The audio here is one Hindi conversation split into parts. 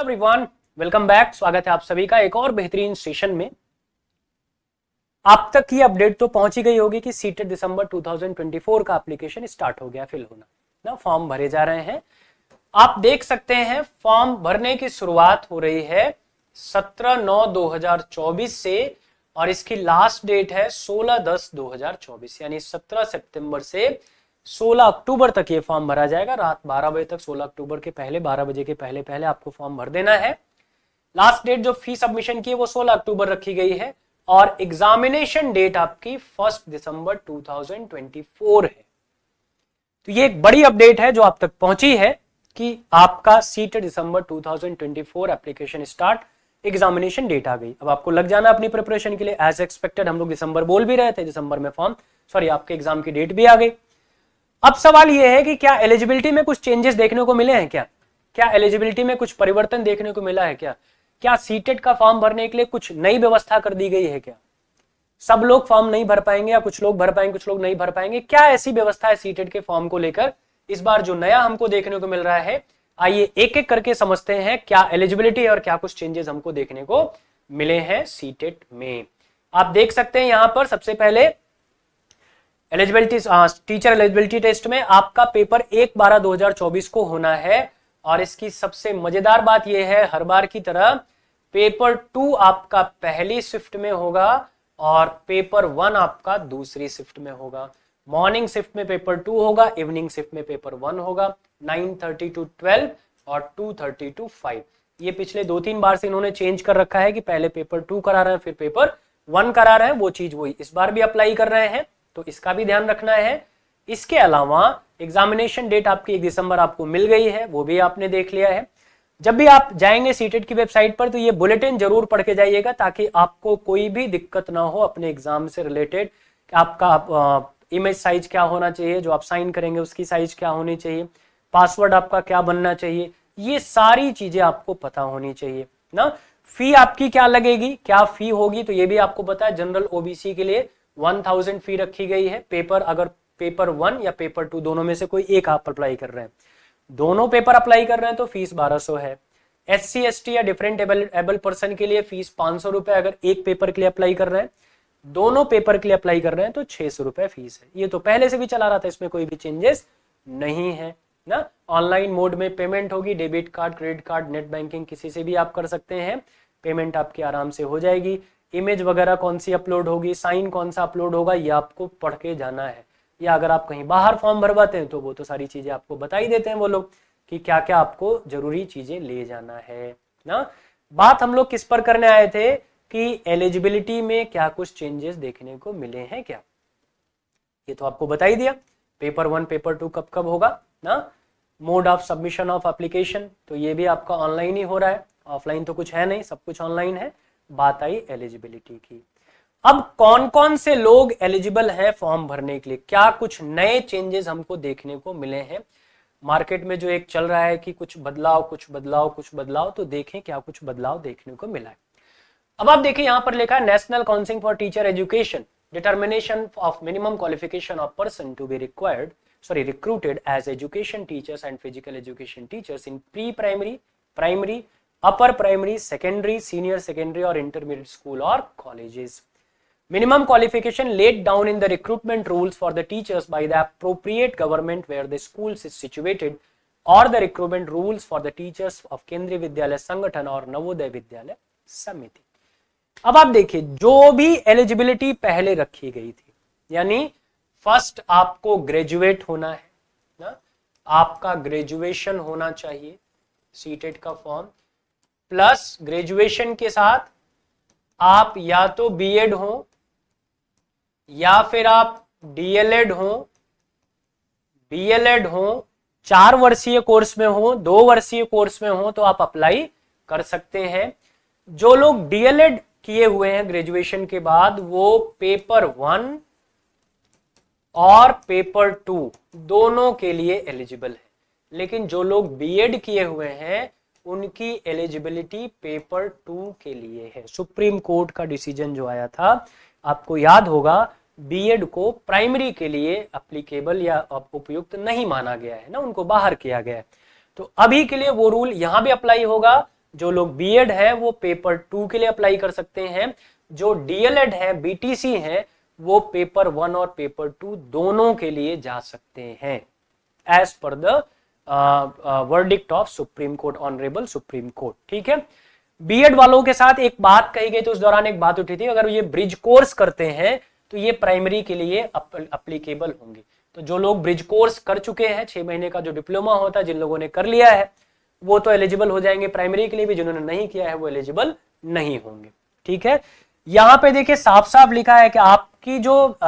Everyone, welcome back. स्वागत है आप सभी का एक और बेहतरीन सेशन में। आप तक ये अपडेट तो पहुंची गई होगी कि सीटेट दिसंबर 2024 का एप्लीकेशन स्टार्ट हो गया, फिल होना ना, फॉर्म भरे जा रहे हैं। आप देख सकते हैं फॉर्म भरने की शुरुआत हो रही है 17/9/2024 से और इसकी लास्ट डेट है 16/10/2024, यानी 17 सितंबर से 16 अक्टूबर तक ये फॉर्म भरा जाएगा। रात 12 बजे तक, 16 अक्टूबर के पहले 12 बजे के पहले पहले आपको फॉर्म भर देना है। लास्ट डेट जो फी सबमिशन की है वो 16 अक्टूबर रखी गई है और एग्जामिनेशन डेट आपकी 1 दिसंबर 2024 है। तो ये एक बड़ी अपडेट है जो आप तक पहुंची है कि आपका सीटेट दिसंबर 2024 एप्लीकेशन स्टार्ट, एग्जामिनेशन डेट आ गई। अब आपको लग जाना अपनी प्रिपरेशन के लिए। एज एक्सपेक्टेड हम लोग दिसंबर बोल भी रहे थे, दिसंबर में फॉर्म आपके एग्जाम की डेट भी आ गई। अब सवाल यह है कि क्या एलिजिबिलिटी में कुछ चेंजेस देखने को मिले हैं? क्या एलिजिबिलिटी में कुछ परिवर्तन देखने को मिला है? क्या सीटेट का फॉर्म भरने के लिए कुछ नई व्यवस्था कर दी गई है? क्या सब लोग फॉर्म नहीं भर पाएंगे या कुछ लोग भर पाएंगे, कुछ लोग नहीं भर पाएंगे? क्या ऐसी व्यवस्था है सीटेट के फॉर्म को लेकर इस बार जो नया हमको देखने को मिल रहा है? आइए एक एक करके समझते हैं क्या एलिजिबिलिटी और क्या कुछ चेंजेस हमको देखने को मिले हैं सीटेट में। आप देख सकते हैं यहां पर सबसे पहले एलिजिबिलिटी, टीचर एलिजिबिलिटी टेस्ट में आपका पेपर 1/12/2024 को होना है और इसकी सबसे मजेदार बात यह है, हर बार की तरह पेपर 2 आपका पहली शिफ्ट में होगा और पेपर 1 आपका दूसरी शिफ्ट में होगा। मॉर्निंग शिफ्ट में पेपर 2 होगा, इवनिंग शिफ्ट में पेपर 1 होगा। 9:30 to 12 और 2:30 to 5। ये पिछले 2-3 बार से इन्होंने चेंज कर रखा है कि पहले पेपर 2 करा रहे हैं फिर पेपर 1 करा रहे हैं, वो चीज वही इस बार भी अप्लाई कर रहे हैं, तो इसका भी ध्यान रखना है। इसके अलावा एग्जामिनेशन डेट आपकी 1 दिसंबर आपको मिल गई है, वो भी आपने देख लिया है। जब भी आप जाएंगे सीटेट की वेबसाइट पर तो ये बुलेटिन जरूर पढ़ के जाइएगा ताकि आपको कोई भी दिक्कत ना हो अपने एग्जाम से रिलेटेड। आपका इमेज साइज क्या होना चाहिए, जो आप साइन करेंगे उसकी साइज क्या होनी चाहिए, पासवर्ड आपका क्या बनना चाहिए, ये सारी चीजें आपको पता होनी चाहिए ना। फी आपकी क्या लगेगी, क्या फी होगी, तो ये भी आपको पता है। जनरल ओबीसी के लिए 1000 फी रखी गई है। पेपर अगर पेपर 1 या पेपर 2 दोनों में से कोई एक आप अप्लाई कर रहे हैं, दोनों पेपर अप्लाई कर रहे हैं तो फीस 1200 है। SC ST या डिफरेंट एबल पर्सन के लिए फीस 500 रुपए अगर एक पेपर के लिए अप्लाई कर रहे हैं, दोनों पेपर के लिए अप्लाई कर रहे हैं तो 600 रुपए फीस है। ये तो पहले से भी चला रहा था, इसमें कोई भी चेंजेस नहीं है ना। ऑनलाइन मोड में पेमेंट होगी, debit card, credit card, net banking किसी से भी आप कर सकते हैं, पेमेंट आपकी आराम से हो जाएगी। इमेज वगैरह कौन सी अपलोड होगी, साइन कौन सा अपलोड होगा, ये आपको पढ़ के जाना है। या अगर आप कहीं बाहर फॉर्म भरवाते हैं तो वो तो सारी चीजें आपको बता ही देते हैं वो लोग कि क्या क्या आपको जरूरी चीजें ले जाना है ना। बात हम लोग किस पर करने आए थे कि एलिजिबिलिटी में क्या कुछ चेंजेस देखने को मिले हैं क्या, ये तो आपको बता ही दिया। पेपर 1 पेपर 2 कब कब होगा ना। Mode of submission of application, तो ये भी आपका ऑनलाइन ही हो रहा है, ऑफलाइन तो कुछ है नहीं, सब कुछ ऑनलाइन है। बात आई एलिजिबिलिटी की। अब कौन कौन से लोग एलिजिबल हैं फॉर्म भरने के लिए, क्या कुछ नए चेंजेस हमको देखने को मिले हैं। मार्केट में जो एक चल रहा है कि कुछ बदलाव कुछ बदलाव कुछ बदलाव, तो देखें क्या कुछ बदलाव देखने को मिला है। अब आप देखिए यहां पर लिखा है national council for teacher education, determination of minimum qualification of person to be recruited as education teachers and physical education teachers in pre primary, primary, upper primary, secondary, senior secondary और इंटरमीडिएट स्कूल और colleges. Minimum qualification laid down in the recruitment rules for the teachers by the appropriate government where the schools is situated or the recruitment rules for the teachers of केंद्रीय विद्यालय संगठन और नवोदय विद्यालय समिति। अब आप देखिए जो भी एलिजिबिलिटी पहले रखी गई थी, यानी फर्स्ट आपको ग्रेजुएट होना है ना, आपका ग्रेजुएशन होना चाहिए, सीटेट का फॉर्म प्लस ग्रेजुएशन के साथ आप या तो बीएड हो या फिर आप डीएलएड हो, 4 वर्षीय कोर्स में हो, 2 वर्षीय कोर्स में हो तो आप अप्लाई कर सकते हैं। जो लोग डीएलएड किए हुए हैं ग्रेजुएशन के बाद वो पेपर 1 और पेपर 2 दोनों के लिए एलिजिबल है, लेकिन जो लोग बीएड किए हुए हैं उनकी एलिजिबिलिटी पेपर 2 के लिए है। सुप्रीम कोर्ट का डिसीजन जो आया था आपको याद होगा, बीएड को प्राइमरी के लिए एप्लीकेबल या उपयुक्त नहीं माना गया है ना, उनको बाहर किया गया है। तो अभी के लिए वो रूल यहां भी अप्लाई होगा, जो लोग बीएड है वो पेपर 2 के लिए अप्लाई कर सकते हैं, जो डीएलएड है, बीटीसी है, वो पेपर 1 और पेपर 2 दोनों के लिए जा सकते हैं as per the verdict of Supreme Court, honourable Supreme Court. ठीक है, बीएड वालों के साथ एक बात कही गई, तो उस दौरान एक बात उठी थी, अगर ये ब्रिज कोर्स करते हैं तो ये प्राइमरी के लिए अप्लीकेबल होंगे। तो जो लोग ब्रिज कोर्स कर चुके हैं, 6 महीने का जो डिप्लोमा होता है, जिन लोगों ने कर लिया है वो तो एलिजिबल हो जाएंगे प्राइमरी के लिए भी, जिन्होंने नहीं किया है वो एलिजिबल नहीं होंगे। ठीक है, यहां पे देखिए साफ साफ लिखा है कि आपकी जो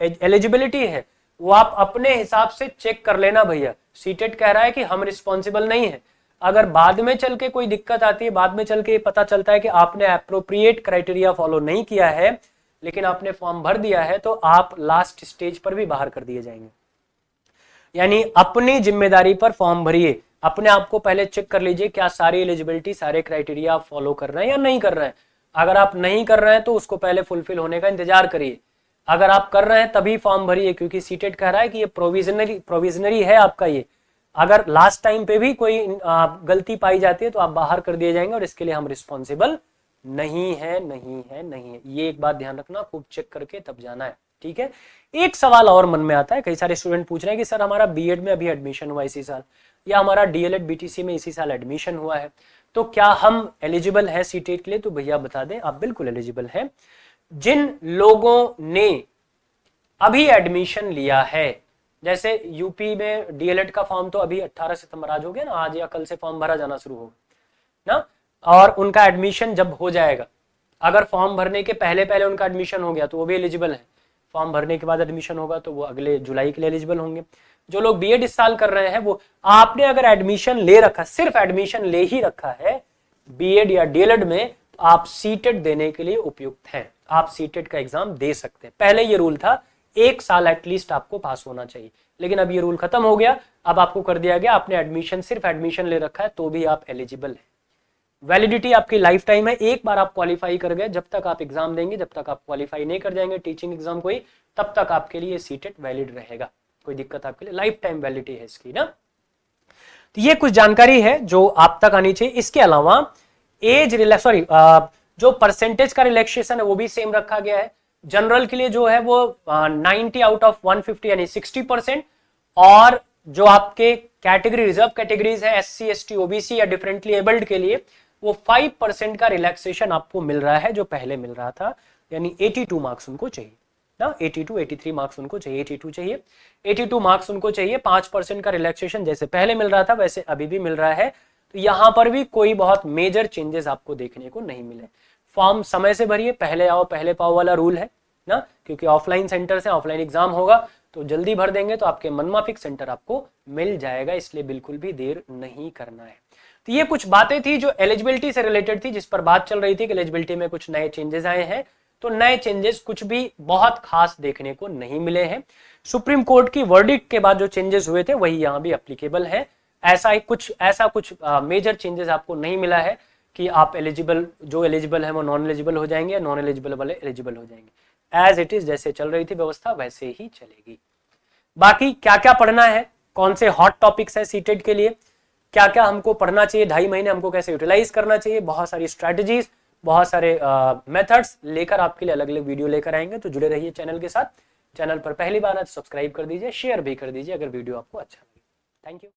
एलिजिबिलिटी है वो आप अपने हिसाब से चेक कर लेना भैया। सीटेट कह रहा है कि हम रिस्पॉन्सिबल नहीं है, अगर बाद में चल के कोई दिक्कत आती है, बाद में चल के पता चलता है कि आपने अप्रोप्रिएट क्राइटेरिया फॉलो नहीं किया है लेकिन आपने फॉर्म भर दिया है, तो आप लास्ट स्टेज पर भी बाहर कर दिए जाएंगे। यानी अपनी जिम्मेदारी पर फॉर्म भरिए, अपने आप को पहले चेक कर लीजिए क्या सारी एलिजिबिलिटी, सारे क्राइटेरिया आप फॉलो कर रहे हैं या नहीं कर रहे हैं। अगर आप नहीं कर रहे हैं तो उसको पहले फुलफिल होने का इंतजार करिए, अगर आप कर रहे हैं तभी फॉर्म भरिए, क्योंकि सीटेट कह रहा है कि ये प्रोविजनरी है आपका। ये अगर लास्ट टाइम पे भी कोई गलती पाई जाती है तो आप बाहर कर दिए जाएंगे और इसके लिए हम रिस्पॉन्सिबल नहीं है, नहीं है, नहीं है। ये एक बात ध्यान रखना, खूब चेक करके तब जाना है। ठीक है, एक सवाल और मन में आता है, कई सारे स्टूडेंट पूछ रहे हैं कि सर हमारा बीएड में अभी एडमिशन हुआ इसी साल, या हमारा डीएलएड बीटीसी में इसी साल एडमिशन हुआ है, तो क्या हम एलिजिबल है सीटेट के लिए? तो भैया बता दें, आप बिल्कुल एलिजिबल है। जिन लोगों ने अभी एडमिशन लिया है, जैसे यूपी में डीएलएड का फॉर्म तो अभी 18 सितंबर आज हो गया ना, आज या कल से फॉर्म भरा जाना शुरू होगा ना, और उनका एडमिशन जब हो जाएगा, अगर फॉर्म भरने के पहले पहले उनका एडमिशन हो गया तो वो भी एलिजिबल है, फॉर्म भरने के बाद एडमिशन होगा तो वो अगले जुलाई के लिए एलिजिबल होंगे। जो लोग बीएड इस साल कर रहे हैं, वो आपने अगर एडमिशन ले रखा, सिर्फ एडमिशन ले ही रखा है बीएड या डीएलएड में, तो आप सीटेट देने के लिए उपयुक्त हैं, आप सीटेट का एग्जाम दे सकते हैं। पहले ये रूल था 1 साल एटलीस्ट आपको पास होना चाहिए, लेकिन अब ये रूल खत्म हो गया, अब आपको कर दिया गया आपने एडमिशन, सिर्फ एडमिशन ले रखा है तो भी आप एलिजिबल है। वैलिडिटी आपकी लाइफ टाइम है, एक बार आप क्वालिफाई कर गए, जब तक आप एग्जाम देंगे, जब तक आप क्वालिफाई नहीं कर जाएंगे टीचिंग एग्जाम कोई, तब तक आपके लिए सीटेट वैलिड रहेगा, कोई दिक्कत आपके लिए, लाइफ टाइम वैलिडिटी है इसकी ना। तो ये कुछ जानकारी है जो आप तक आनी चाहिए। इसके अलावा जो परसेंटेज का रिलैक्सेशन है वो भी सेम रखा गया है। जनरल के लिए जो है वो 90 आउट ऑफ 150 यानी 60%, और जो आपके कैटेगरी रिजर्व कैटेगरीज है SC ST OBC या डिफरेंटली एबल्ड के लिए वो 5% का रिलैक्सेशन आपको मिल रहा है, जो पहले मिल रहा था, यानी 82 मार्क्स उनको चाहिए ना, 82 83 मार्क्स उनको चाहिए, 82 चाहिए, 82 मार्क्स उनको चाहिए। 5% का रिलैक्सेशन जैसे पहले मिल रहा था वैसे अभी भी मिल रहा है। तो यहां पर भी कोई बहुत मेजर चेंजेस आपको देखने को नहीं मिले। फॉर्म समय से भरिए, पहले आओ पहले पाओ वाला रूल है ना, क्योंकि ऑफलाइन सेंटर से ऑफलाइन एग्जाम होगा तो जल्दी भर देंगे तो आपके मनमाफिक सेंटर आपको मिल जाएगा, इसलिए बिल्कुल भी देर नहीं करना है। तो ये कुछ बातें थी जो एलिजिबिलिटी से रिलेटेड थी, जिस पर बात चल रही थी कि एलिजिबिलिटी में कुछ नए चेंजेस आए हैं। तो नए चेंजेस कुछ भी बहुत खास देखने को नहीं मिले हैं। सुप्रीम कोर्ट की वर्डिक्ट के बाद जो चेंजेस हुए थे वही यहां भी एप्लीकेबल है। ऐसा कुछ मेजर चेंजेस आपको नहीं मिला है कि आप जो एलिजिबल है वो नॉन एलिजिबल हो जाएंगे, नॉन एलिजिबल वाले एलिजिबल हो जाएंगे। एज इट इज, जैसे चल रही थी व्यवस्था वैसे ही चलेगी। बाकी क्या क्या पढ़ना है, कौन से हॉट टॉपिक्स है सीटेट के लिए, क्या क्या हमको पढ़ना चाहिए, 2.5 महीने हमको कैसे यूटिलाइज करना चाहिए, बहुत सारी स्ट्रैटेजीज, बहुत सारे मेथड्स लेकर आपके लिए अलग अलग वीडियो लेकर आएंगे। तो जुड़े रहिए चैनल के साथ। चैनल पर पहली बार है तो सब्सक्राइब कर दीजिए, शेयर भी कर दीजिए अगर वीडियो आपको अच्छा लगे। Thank you.